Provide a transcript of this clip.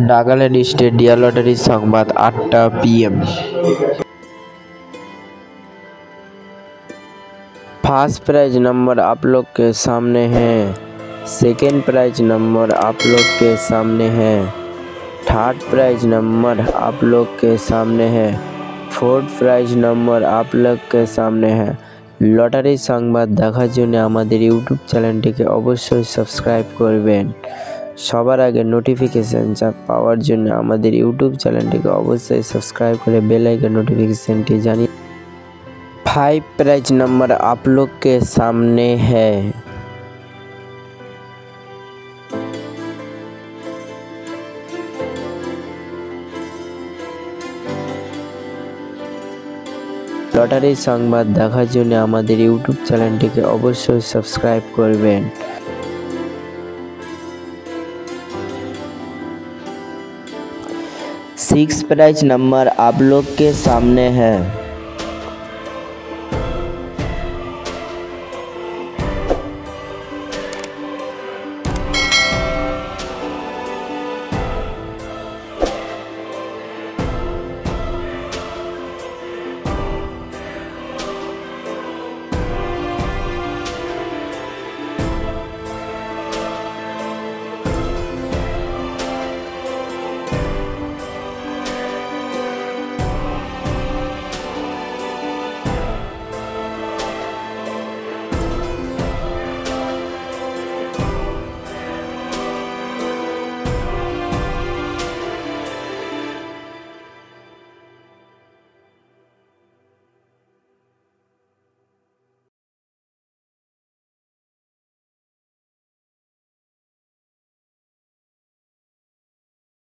Nagaland state dear lottery संवाद 8टा PM। First prize number आप लोग के सामने है, सेकेंड प्राइज नंबर आप लोग के सामने है, थर्ड प्राइज नंबर आप लोग के सामने है, फोर्थ प्राइज नंबर आप लोग के सामने है। लटारी संबाद देखार जन्य आमादेर यूट्यूब चैनलटिके अवश्य सबस्क्राइब करबेन। सबार आगे नोटिफिकेशन पाওয়ার জন্য आमादेर यूट्यूब चैनलटिके अवश्य सबस्क्राइब करे बेल आइकन नोटिफिकेशनटी जानिए। 5 प्राइज नंबर आप लोग के सामने है, लटारी संबाद देखार जन्य आमादेर यूट्यूब चैनलटिके अवश्य सबस्क्राइब करबेन। 6 प्राइज नंबर आप लोग के सामने है,